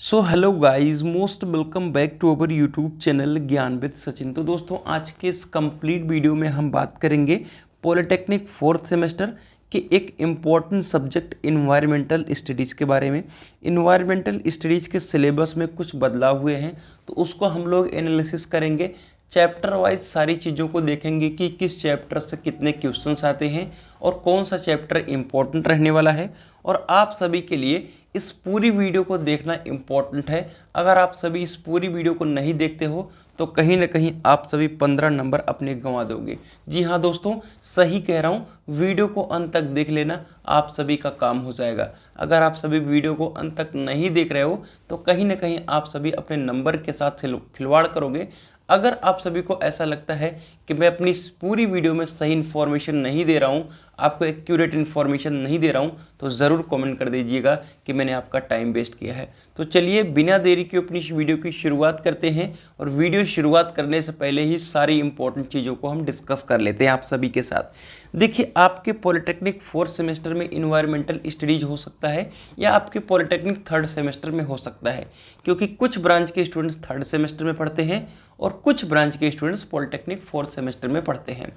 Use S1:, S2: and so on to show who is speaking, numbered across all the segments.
S1: So hello guys, most welcome back to our YouTube channel Gyan with Sachin. तो दोस्तों, आज के इस कंप्लीट वीडियो में हम बात करेंगे पॉलिटेक्निक फोर्थ सेमेस्टर के एक इम्पॉर्टेंट सब्जेक्ट इन्वायरमेंटल स्टडीज़ के बारे में। इन्वायरमेंटल स्टडीज़ के सिलेबस में कुछ बदलाव हुए हैं, तो उसको हम लोग एनालिसिस करेंगे। चैप्टर वाइज सारी चीज़ों को देखेंगे कि किस चैप्टर से कितने क्वेश्चंस आते हैं और कौन सा चैप्टर इम्पोर्टेंट रहने वाला है। और आप सभी के लिए इस पूरी वीडियो को देखना इम्पॉर्टेंट है। अगर आप सभी इस पूरी वीडियो को नहीं देखते हो तो कहीं ना कहीं आप सभी 15 नंबर अपने गंवा दोगे। जी हाँ दोस्तों, सही कह रहा हूँ, वीडियो को अंत तक देख लेना, आप सभी का काम हो जाएगा। अगर आप सभी वीडियो को अंत तक नहीं देख रहे हो तो कहीं ना कहीं आप सभी अपने नंबर के साथ खिलवाड़ करोगे। अगर आप सभी को ऐसा लगता है कि मैं अपनी इस पूरी वीडियो में सही इन्फॉर्मेशन नहीं दे रहा हूँ, आपको एक्यूरेट इन्फॉर्मेशन नहीं दे रहा हूँ, तो ज़रूर कमेंट कर दीजिएगा कि मैंने आपका टाइम वेस्ट किया है। तो चलिए बिना देरी के अपनी इस वीडियो की शुरुआत करते हैं। और वीडियो शुरुआत करने से पहले ही सारी इंपॉर्टेंट चीज़ों को हम डिस्कस कर लेते हैं आप सभी के साथ। देखिए, आपके पॉलिटेक्निक फोर्थ सेमेस्टर में इन्वायरमेंटल स्टडीज हो सकता है या आपके पॉलिटेक्निक थर्ड सेमेस्टर में हो सकता है, क्योंकि कुछ ब्रांच के स्टूडेंट्स थर्ड सेमेस्टर में पढ़ते हैं और कुछ ब्रांच के स्टूडेंट्स पॉलिटेक्निक फोर्थ सेमेस्टर में पढ़ते हैं।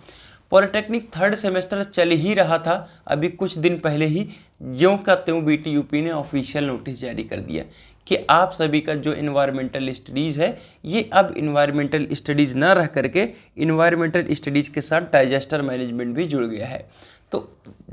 S1: पॉलिटेक्निक थर्ड सेमेस्टर चल ही रहा था, अभी कुछ दिन पहले ही ज्यों का त्यों बीटीयूपी ने ऑफिशियल नोटिस जारी कर दिया कि आप सभी का जो इन्वायरमेंटल स्टडीज़ है ये अब इन्वायरमेंटल स्टडीज़ न रह करके इन्वायरमेंटल स्टडीज़ के साथ डाइजेस्टर मैनेजमेंट भी जुड़ गया है। तो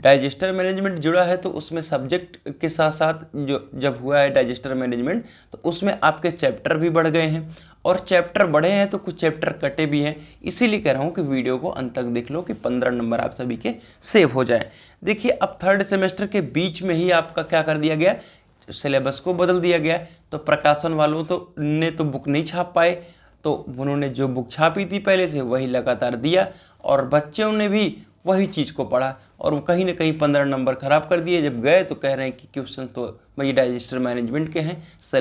S1: डाइजेस्टर मैनेजमेंट जुड़ा है तो उसमें सब्जेक्ट के साथ साथ जो जब हुआ है डाइजेस्टर मैनेजमेंट, तो उसमें आपके चैप्टर भी बढ़ गए हैं और चैप्टर बढ़े हैं तो कुछ चैप्टर कटे भी हैं। इसीलिए कह रहा हूँ कि वीडियो को अंत तक देख लो कि 15 नंबर आप सभी के सेव हो जाएं। देखिए, अब थर्ड सेमेस्टर के बीच में ही आपका क्या कर दिया गया, सिलेबस को बदल दिया गया। तो प्रकाशन वालों ने तो बुक नहीं छाप पाए, तो उन्होंने जो बुक छापी थी पहले से वही लगातार दिया और बच्चों ने भी वही चीज़ को पढ़ा और वो कहीं ना कहीं 15 नंबर खराब कर दिए। जब गए तो कह रहे हैं कि क्वेश्चन तो भाई डाइजेस्टर मैनेजमेंट के हैं,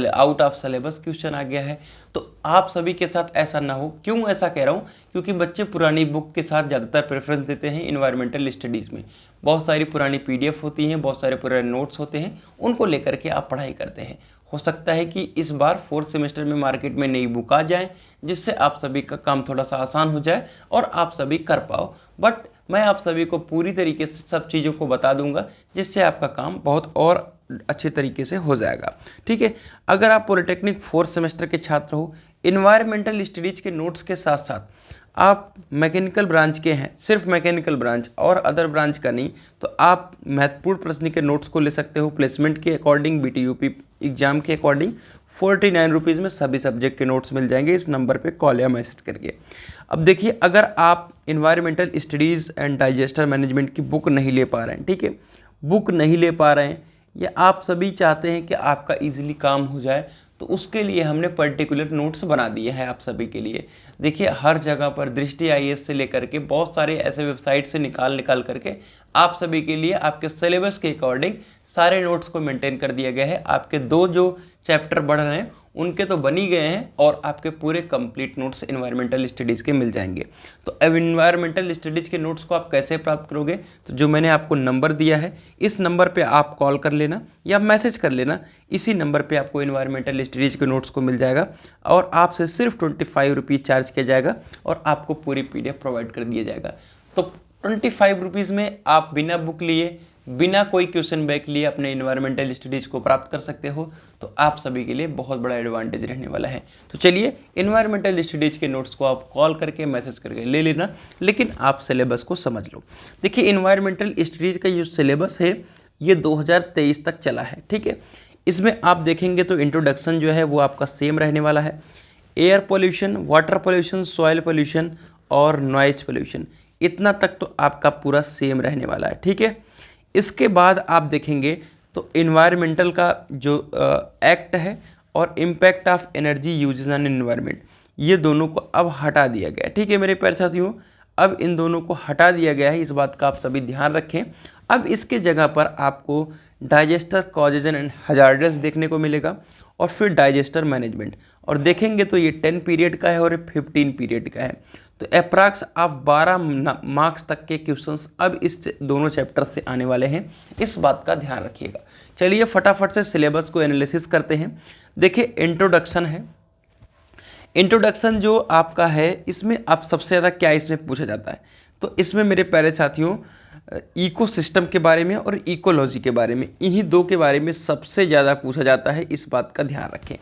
S1: आउट ऑफ सिलेबस क्वेश्चन आ गया है। तो आप सभी के साथ ऐसा ना हो। क्यों ऐसा कह रहा हूँ, क्योंकि बच्चे पुरानी बुक के साथ ज़्यादातर प्रेफरेंस देते हैं। इन्वायरमेंटल स्टडीज़ में बहुत सारी पुरानी PDF होती हैं, बहुत सारे पुराने नोट्स होते हैं, उनको लेकर के आप पढ़ाई करते हैं। हो सकता है कि इस बार फोर्थ सेमेस्टर में मार्केट में नई बुक आ जाए, जिससे आप सभी का काम थोड़ा सा आसान हो जाए और आप सभी कर पाओ। बट मैं आप सभी को पूरी तरीके से सब चीज़ों को बता दूंगा, जिससे आपका काम बहुत और अच्छे तरीके से हो जाएगा। ठीक है, अगर आप पॉलिटेक्निक फोर्थ सेमेस्टर के छात्र हो, इन्वायरमेंटल स्टडीज के नोट्स के साथ साथ आप मैकेनिकल ब्रांच के हैं, सिर्फ मैकेनिकल ब्रांच और अदर ब्रांच का नहीं, तो आप महत्वपूर्ण प्रश्न के नोट्स को ले सकते हो। प्लेसमेंट के अकॉर्डिंग, BTUP एग्जाम के अकॉर्डिंग 49 रुपीज़ में सभी सब्जेक्ट के नोट्स मिल जाएंगे। इस नंबर पे कॉल या मैसेज करके। अब देखिए, अगर आप environmental studies and digester management की बुक नहीं ले पा रहे हैं, ठीक है, बुक नहीं ले पा रहे हैं या आप सभी चाहते हैं कि आपका ईजिली काम हो जाए, तो उसके लिए हमने पर्टिकुलर नोट्स बना दिए हैं आप सभी के लिए। देखिए, हर जगह पर दृष्टि IAS से लेकर के बहुत सारे ऐसे वेबसाइट से निकाल करके आप सभी के लिए आपके सिलेबस के अकॉर्डिंग सारे नोट्स को मेंटेन कर दिया गया है। आपके दो जो चैप्टर बढ़ रहे हैं उनके तो बन ही गए हैं और आपके पूरे कंप्लीट नोट्स इन्वायरमेंटल स्टडीज़ के मिल जाएंगे। तो अब इन्वायरमेंटल स्टडीज़ के नोट्स को आप कैसे प्राप्त करोगे, तो जो मैंने आपको नंबर दिया है, इस नंबर पे आप कॉल कर लेना या मैसेज कर लेना। इसी नंबर पे आपको इन्वायरमेंटल स्टडीज़ के नोट्स को मिल जाएगा और आपसे सिर्फ 25 रुपीज़ चार्ज किया जाएगा और आपको पूरी PDF प्रोवाइड कर दिया जाएगा। तो 25 रुपीज़ में आप बिना बुक लिए, बिना कोई क्वेश्चन बैक लिए अपने इन्वायरमेंटल स्टडीज़ को प्राप्त कर सकते हो। तो आप सभी के लिए बहुत बड़ा एडवांटेज रहने वाला है। तो चलिए, इन्वायरमेंटल स्टडीज़ के नोट्स को आप कॉल करके मैसेज करके ले लेना, लेकिन आप सिलेबस को समझ लो। देखिए, इन्वायरमेंटल स्टडीज़ का जो सिलेबस है ये 2023 तक चला है। ठीक है, इसमें आप देखेंगे तो इंट्रोडक्शन जो है वो आपका सेम रहने वाला है। Air pollution, water pollution, soil pollution और नॉइज पोल्यूशन, इतना तक तो आपका पूरा सेम रहने वाला है। ठीक है, इसके बाद आप देखेंगे तो इन्वायरमेंटल का जो एक्ट है और impact of energy uses on environment, ये दोनों को अब हटा दिया गया है। ठीक है मेरे प्यारे साथियों, अब इन दोनों को हटा दिया गया है, इस बात का आप सभी ध्यान रखें। अब इसके जगह पर आपको डाइजेस्टर कॉजेज एंड हजार्डस देखने को मिलेगा, और फिर डाइजेस्टर मैनेजमेंट। और देखेंगे तो ये 10 पीरियड का है और 15 पीरियड का है। तो अप्रॉक्स आप 12 मार्क्स तक के क्वेश्चंस अब इस दोनों चैप्टर से आने वाले हैं, इस बात का ध्यान रखिएगा। चलिए फटाफट से सिलेबस को एनालिसिस करते हैं। देखिए इंट्रोडक्शन है। इंट्रोडक्शन जो आपका है, इसमें आप सबसे ज़्यादा क्या इसमें पूछा जाता है, तो इसमें मेरे प्यारे साथियों इकोसिस्टम के बारे में और इकोलॉजी के बारे में, इन्हीं दो के बारे में सबसे ज़्यादा पूछा जाता है, इस बात का ध्यान रखें।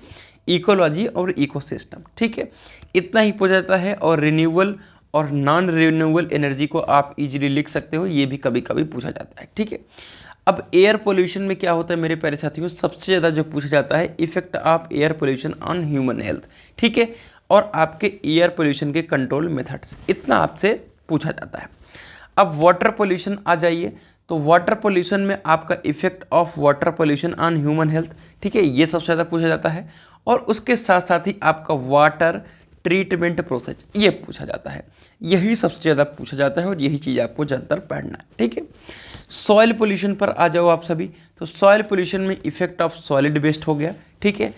S1: इकोलॉजी और इकोसिस्टम, ठीक है, इतना ही पूछा जाता है। और रिन्यूएबल और नॉन रिन्यूएबल एनर्जी को आप इजीली लिख सकते हो, ये भी कभी कभी पूछा जाता है, ठीक है। अब एयर पोल्यूशन में क्या होता है मेरे प्यारे साथियों, सबसे ज़्यादा जो पूछा जाता है effect of air pollution on human health, ठीक है, और आपके एयर पोल्यूशन के कंट्रोल मेथड्स, इतना आपसे पूछा जाता है। अब वाटर पोल्यूशन आ जाइए, तो वाटर पोल्यूशन में आपका effect of water pollution on human health, ठीक है, ये सबसे ज़्यादा पूछा जाता है। और उसके साथ साथ ही आपका वाटर ट्रीटमेंट प्रोसेस, ये पूछा जाता है, यही सबसे ज़्यादा पूछा जाता है और यही चीज़ आपको ज़्यादातर पढ़ना है, ठीक है। सॉइल पोल्यूशन पर आ जाओ आप सभी, तो सॉइल पोल्यूशन में इफेक्ट ऑफ सॉलिड वेस्ट हो गया, ठीक है,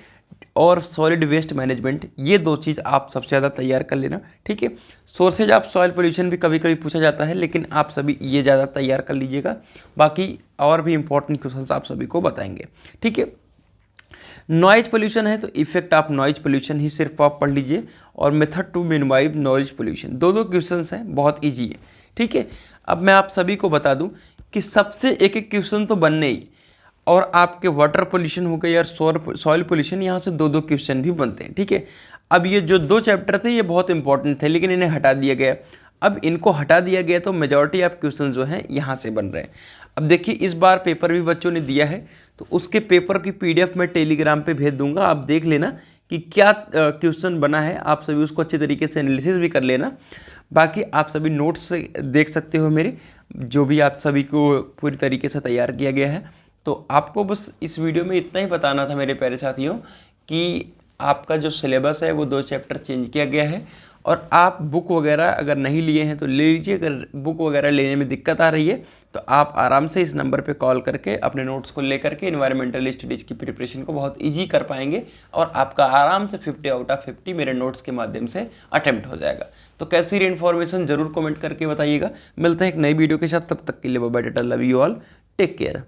S1: और सॉलिड वेस्ट मैनेजमेंट, ये दो चीज़ आप सबसे ज़्यादा तैयार कर लेना, ठीक है। सोर्सेज ऑफ सॉइल पोल्यूशन भी कभी कभी पूछा जाता है, लेकिन आप सभी ये ज़्यादा तैयार कर लीजिएगा, बाकी और भी इंपॉर्टेंट क्वेश्चंस आप सभी को बताएंगे, ठीक है। नॉइज पोल्यूशन है, तो इफेक्ट ऑफ नॉइज पोल्यूशन ही सिर्फ आप पढ़ लीजिए, और method to minimise noise pollution, दो क्वेश्चंस हैं, बहुत ईजी है, ठीक है। अब मैं आप सभी को बता दूं कि सबसे एक एक क्वेश्चन तो बनने ही, और आपके वाटर पोल्यूशन हो गया या सॉइल पोल्यूशन, यहाँ से दो क्वेश्चन भी बनते हैं, ठीक है। अब ये जो दो चैप्टर थे ये बहुत इंपॉर्टेंट थे, लेकिन इन्हें हटा दिया गया। अब इनको हटा दिया गया तो मेजॉरिटी ऑफ क्वेश्चन जो हैं यहाँ से बन रहे हैं। अब देखिए इस बार पेपर भी बच्चों ने दिया है, तो उसके पेपर की PDF मैं टेलीग्राम पे भेज दूंगा, आप देख लेना कि क्या क्वेश्चन बना है, आप सभी उसको अच्छे तरीके से एनालिसिस भी कर लेना। बाकी आप सभी नोट्स से देख सकते हो मेरे, जो भी आप सभी को पूरी तरीके से तैयार किया गया है। तो आपको बस इस वीडियो में इतना ही बताना था मेरे प्यारे साथियों कि आपका जो सिलेबस है वो 2 चैप्टर चेंज किया गया है, और आप बुक वगैरह अगर नहीं लिए हैं तो ले लीजिए। अगर बुक वगैरह लेने में दिक्कत आ रही है तो आप आराम से इस नंबर पे कॉल करके अपने नोट्स को लेकर के एनवायरमेंटल स्टडीज़ की प्रिपरेशन को बहुत ईजी कर पाएंगे, और आपका आराम से 50 आउट ऑफ 50 मेरे नोट्स के माध्यम से अटेम्प्ट हो जाएगा। तो कैसी रही इन्फॉर्मेशन ज़रूर कमेंट करके बताइएगा। मिलते हैं एक नई वीडियो के साथ, तब तक के लिए bye bye, tata, love you all, take care.